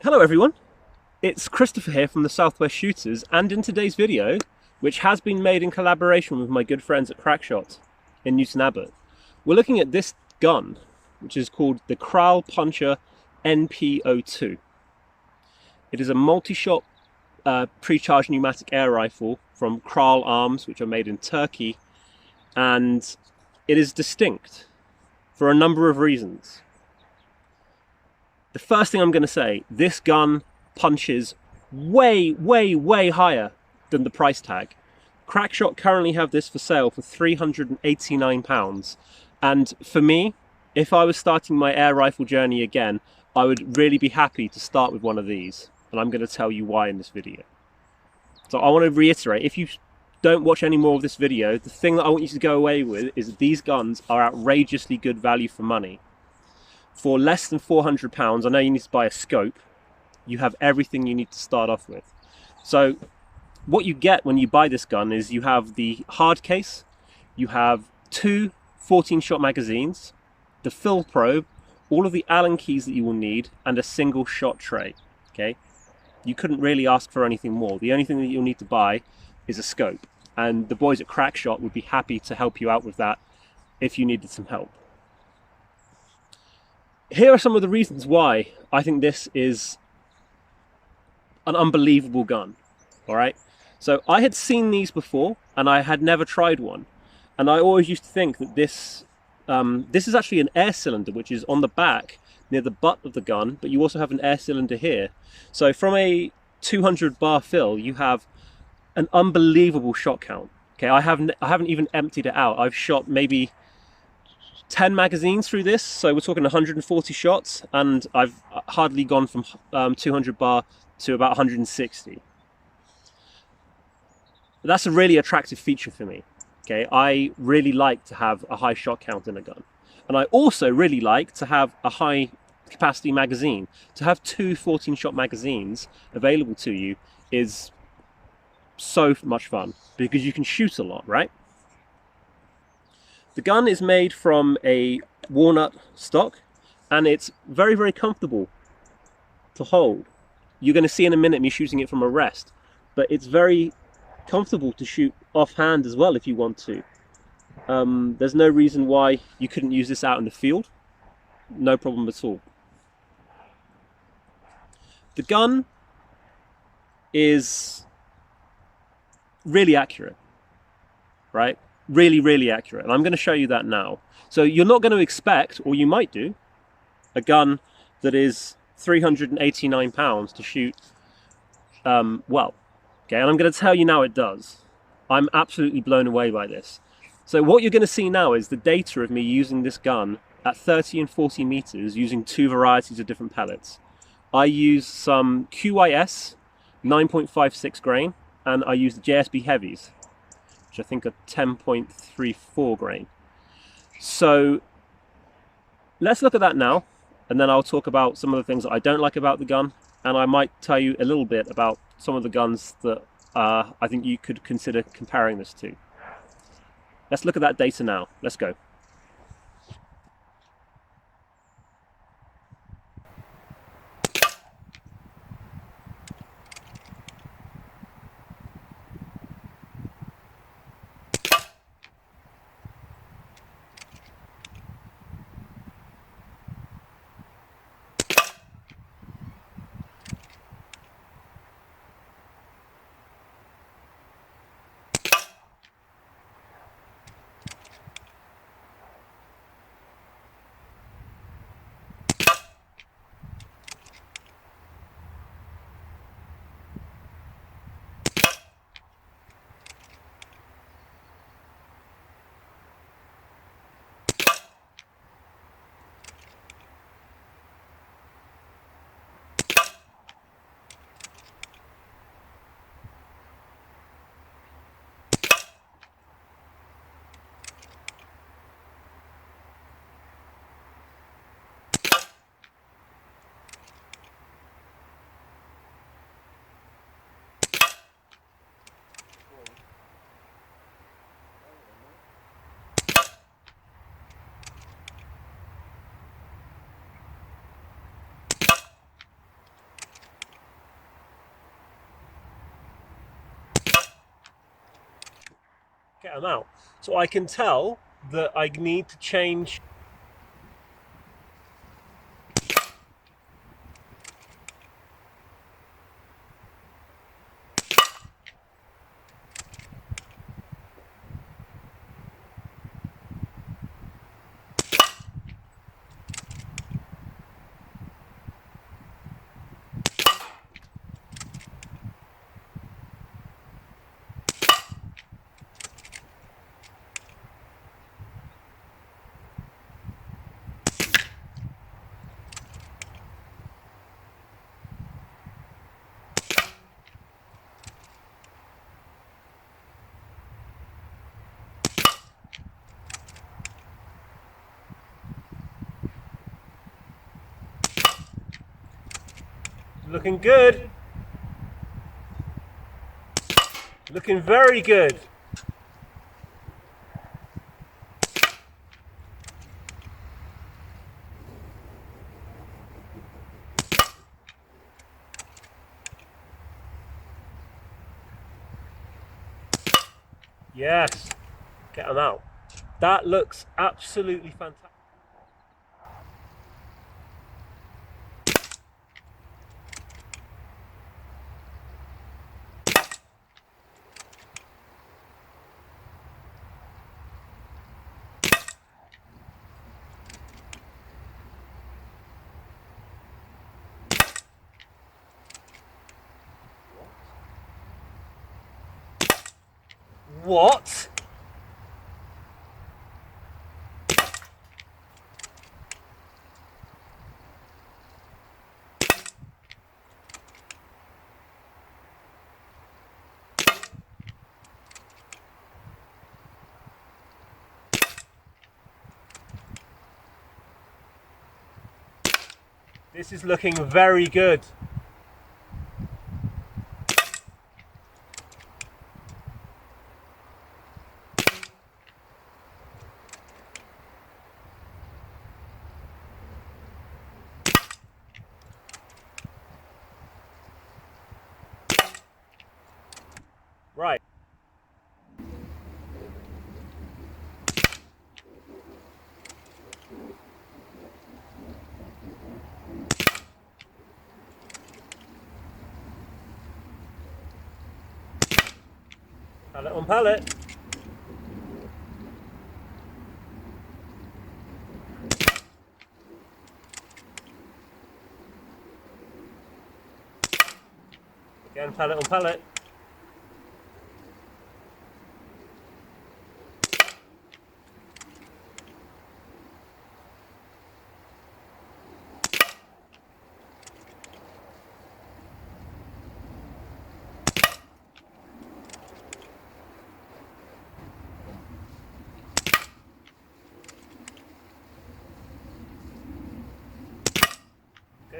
Hello everyone, it's Christopher here from the Southwest Shooters, and in today's video, which has been made in collaboration with my good friends at Crackshot in Newton Abbot, we're looking at this gun, which is called the Kral NP02. It is a multi-shot pre-charged pneumatic air rifle from Kral Arms, which are made in Turkey, and it is distinct for a number of reasons. The first thing I'm going to say, this gun punches way higher than the price tag. Crackshot currently have this for sale for £389, and for me, if I was starting my air rifle journey again, I would really be happy to start with one of these, and I'm going to tell you why in this video. So I want to reiterate, if you don't watch any more of this video, the thing that I want you to go away with is that these guns are outrageously good value for money. For less than £400, I know you need to buy a scope, you have everything you need to start off with. So what you get when you buy this gun is you have the hard case, you have two 14-shot magazines, the fill probe, all of the Allen keys that you will need, and a single shot tray. Okay, you couldn't really ask for anything more. The only thing that you'll need to buy is a scope, and the boys at Crackshot would be happy to help you out with that if you needed some help. Here are some of the reasons why I think this is an unbelievable gun. All right, so I had seen these before and I had never tried one, and I always used to think that this is actually an air cylinder, which is on the back near the butt of the gun, but you also have an air cylinder here. So from a 200 bar fill, you have an unbelievable shot count. Okay, I haven't even emptied it out. I've shot maybe 10 magazines through this, so we're talking 140 shots, and I've hardly gone from 200 bar to about 160. That's a really attractive feature for me. Okay, I really like to have a high shot count in a gun, and I also really like to have a high capacity magazine. To have two 14-shot magazines available to you is so much fun because you can shoot a lot, right? The gun is made from a walnut stock, and it's very comfortable to hold. You're going to see in a minute me shooting it from a rest, but it's very comfortable to shoot offhand as well if you want to. There's no reason why you couldn't use this out in the field. No problem at all. The gun is really accurate, right? Really accurate, and I'm going to show you that now. So you're not going to expect, or you might do, a gun that is £389 to shoot well. Okay, and I'm going to tell you now it does. I'm absolutely blown away by this. So what you're going to see now is the data of me using this gun at 30 and 40 meters using two varieties of different pellets. I use some QYS 9.56 grain, and I use the JSB heavies, which I think are 10.34 grain. So let's look at that now, and then I'll talk about some of the things that I don't like about the gun, and I might tell you a little bit about some of the guns that I think you could consider comparing this to. Let's look at that data now. Let's go. Get them out. So I can tell that I need to change. Looking good. Looking very good. Yes, get them out. That looks absolutely fantastic. What? This is looking very good. Right. Pallet on pallet. Again, pallet on pallet.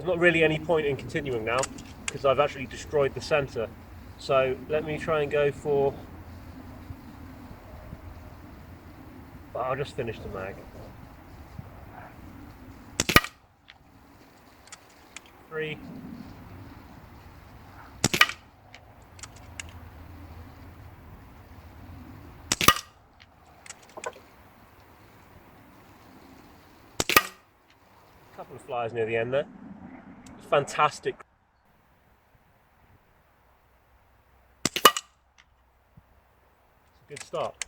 There's not really any point in continuing now because I've actually destroyed the center. So let me try and go for. But I'll just finish the mag. 3. Couple of flies near the end there. Fantastic. It's a good start.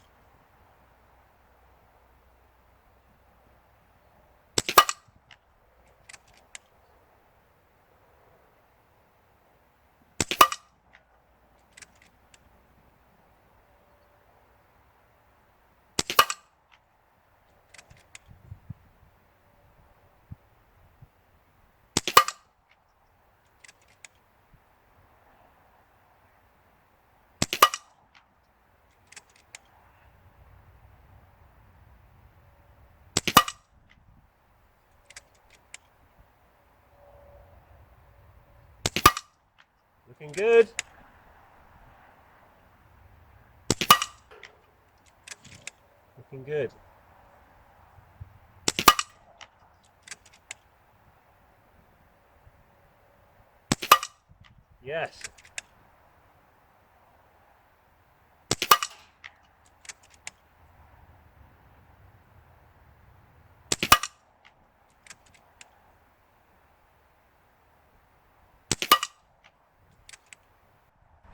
Looking good. Looking good. Yes.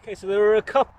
Okay, so there are a couple.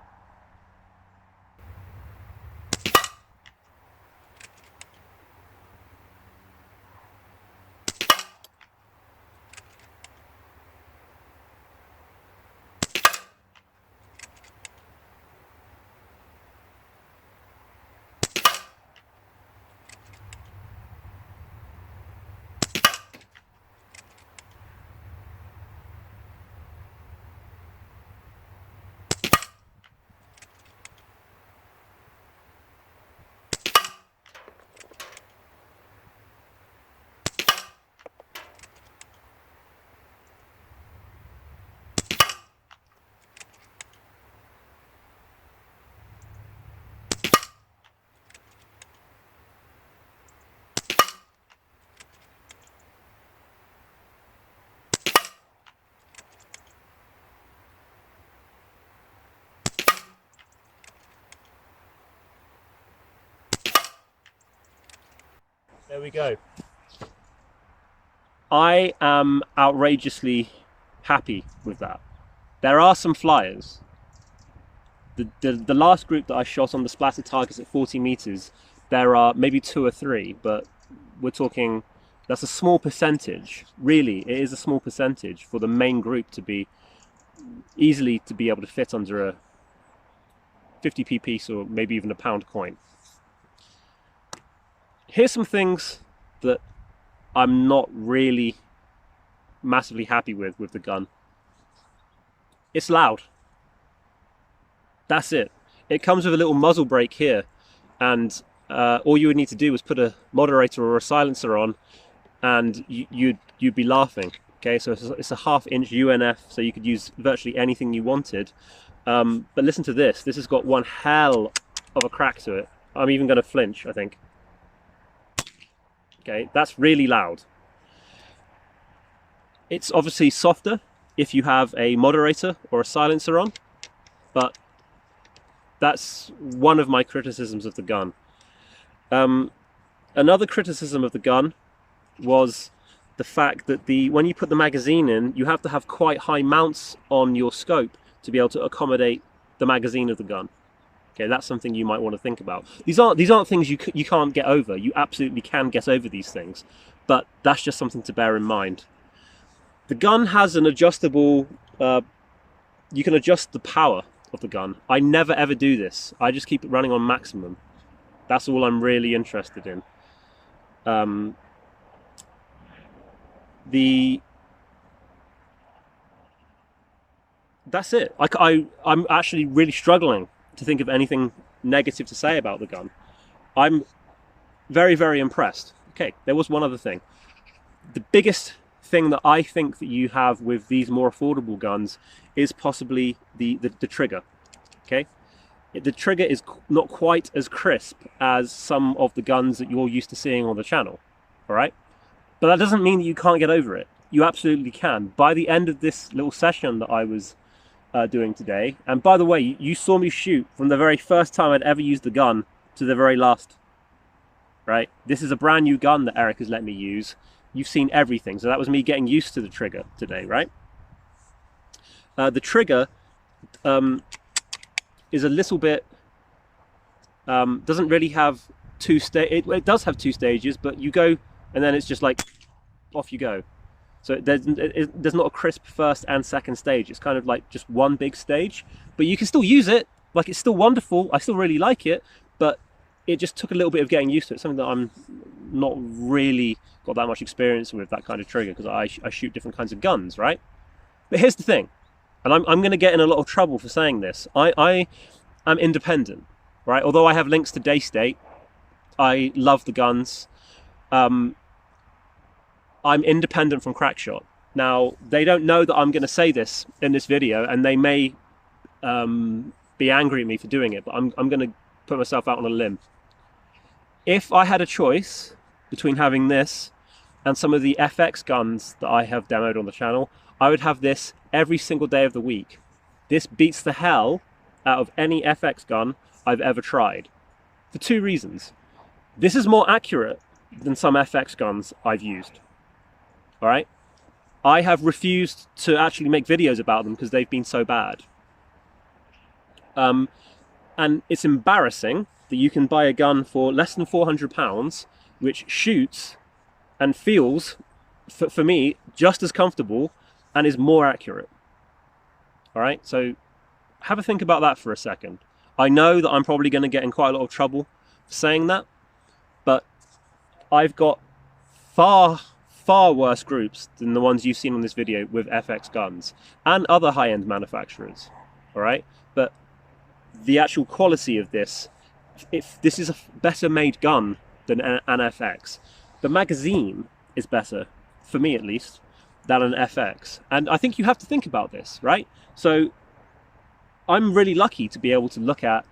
There we go. I am outrageously happy with that. There are some flyers. The last group that I shot on the splatter targets at 40 meters, there are maybe 2 or 3, but we're talking, that's a small percentage. Really, it is a small percentage for the main group to be easily to be able to fit under a 50p piece or maybe even a pound coin. Here's some things that I'm not really massively happy with the gun. It's loud. That's it. It comes with a little muzzle brake here, and all you would need to do was put a moderator or a silencer on, and you'd be laughing. Okay, so it's a 1/2 inch UNF, so you could use virtually anything you wanted. But listen to this. This has got one hell of a crack to it. I'm even going to flinch, I think. Okay, that's really loud. It's obviously softer if you have a moderator or a silencer on, but that's one of my criticisms of the gun. Another criticism of the gun was the fact that when you put the magazine in, you have to have quite high mounts on your scope to be able to accommodate the magazine of the gun. Okay, that's something you might want to think about. These aren't things you can't get over. You absolutely can get over these things, but that's just something to bear in mind. The gun has an adjustable. You can adjust the power of the gun. I never ever do this. I just keep it running on maximum. That's all I'm really interested in. That's it. I'm actually really struggling to think of anything negative to say about the gun. I'm very, very impressed. Okay, there was one other thing. The biggest thing that I think that you have with these more affordable guns is possibly the trigger. Okay, the trigger is not quite as crisp as some of the guns that you're used to seeing on the channel. All right, but that doesn't mean that you can't get over it. You absolutely can. By the end of this little session that I was doing today, and by the way, you saw me shoot from the very first time I'd ever used the gun to the very last. Right, this is a brand new gun that Eric has let me use. You've seen everything, so that was me getting used to the trigger today, right? The trigger is a little bit doesn't really have two stages. It does have 2 stages, but you go and then it's just like off you go. So there's not a crisp first and second stage. It's kind of like just one big stage, but you can still use it. Like, it's still wonderful. I still really like it, but it just took a little bit of getting used to it. Something that I'm not really got that much experience with, that kind of trigger, because I shoot different kinds of guns, right? But here's the thing, and I'm going to get in a lot of trouble for saying this. I am independent, right? Although I have links to Daystate, I love the guns. I'm independent from Crackshot. Now, they don't know that I'm going to say this in this video, and they may be angry at me for doing it, but I'm going to put myself out on a limb. If I had a choice between having this and some of the FX guns that I have demoed on the channel, I would have this every single day of the week. This beats the hell out of any FX gun I've ever tried, for 2 reasons. This is more accurate than some FX guns I've used. All right, I have refused to actually make videos about them because they've been so bad. And it's embarrassing that you can buy a gun for less than £400, which shoots and feels, for me, just as comfortable and is more accurate. All right, so have a think about that for a second. I know that I'm probably going to get in quite a lot of trouble for saying that, but I've got far worse groups than the ones you've seen on this video with FX guns and other high-end manufacturers. All right, but the actual quality of this, if this is a better made gun than an FX, the magazine is better, for me at least, than an FX. And I think you have to think about this, right? So I'm really lucky to be able to look at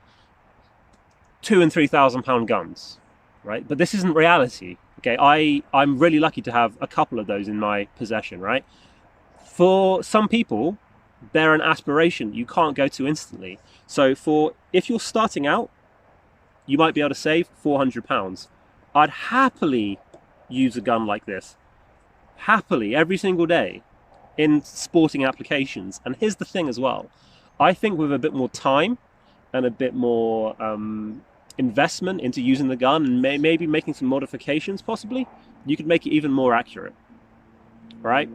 £2,000 and £3,000 guns, right? But this isn't reality. Okay, I'm really lucky to have a couple of those in my possession, right? For some people, they're an aspiration you can't go to instantly. So if you're starting out, you might be able to save £400. I'd happily use a gun like this, happily, every single day in sporting applications. And here's the thing as well. I think with a bit more time and a bit more investment into using the gun and maybe making some modifications possibly, you could make it even more accurate, right?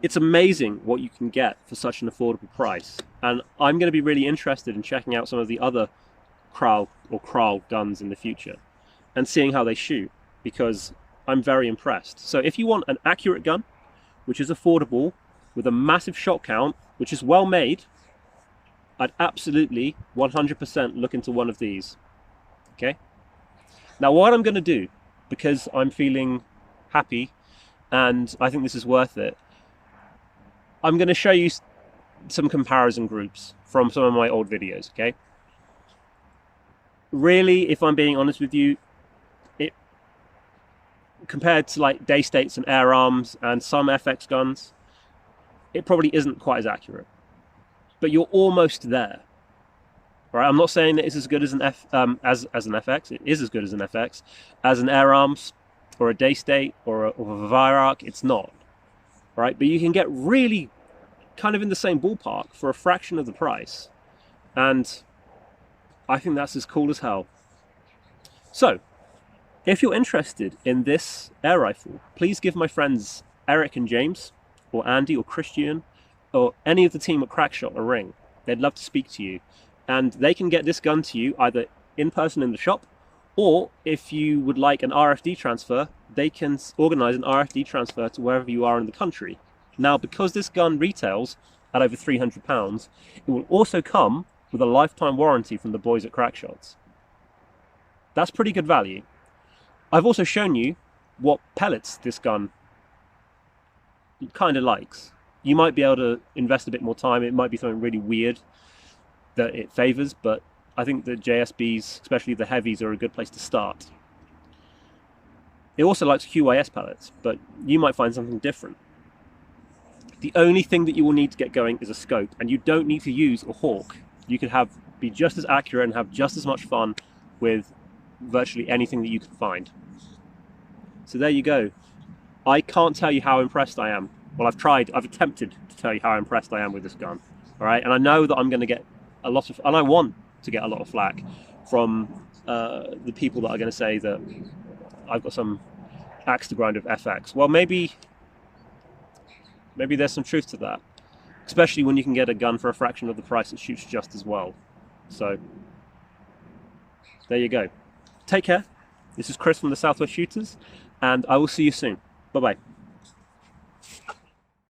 It's amazing what you can get for such an affordable price. And I'm going to be really interested in checking out some of the other Kral guns in the future and seeing how they shoot, because I'm very impressed. So if you want an accurate gun, which is affordable, with a massive shot count, which is well made, I'd absolutely 100% look into one of these. Okay? Now what I'm going to do, because I'm feeling happy and I think this is worth it, I'm going to show you some comparison groups from some of my old videos, okay? Really, if I'm being honest with you, it compared to like day states and air arms and some FX guns, it probably isn't quite as accurate. But you're almost there. Right? I'm not saying that it's as good as an as an FX. It is as good as an FX. As an air arms or a day state or a Viarc, it's not. Right? But you can get really kind of in the same ballpark for a fraction of the price. And I think that's as cool as hell. So, if you're interested in this air rifle, please give my friends Eric and James, or Andy or Christian, or any of the team at Crackshot a ring. They'd love to speak to you. And they can get this gun to you either in person in the shop, or if you would like an RFD transfer, they can organize an RFD transfer to wherever you are in the country. Now, because this gun retails at over £300, it will also come with a lifetime warranty from the boys at Crackshots. That's pretty good value. I've also shown you what pellets this gun kind of likes. You might be able to invest a bit more time. It might be something really weird that it favors, but I think the JSBs, especially the heavies, are a good place to start. It also likes QYS pellets, but you might find something different. The only thing that you will need to get going is a scope, and you don't need to use a hawk. You can be just as accurate and have just as much fun with virtually anything that you can find. So there you go. I can't tell you how impressed I am. Well, I've attempted to tell you how impressed I am with this gun. All right, and I know that I'm going to get a lot of, and I want to get a lot of flack from the people that are going to say that I've got some axe to grind of FX. Well, maybe there's some truth to that, especially when you can get a gun for a fraction of the price that shoots just as well. So there you go. Take care. This is Chris from the Southwest Shooters, and I will see you soon. Bye-bye.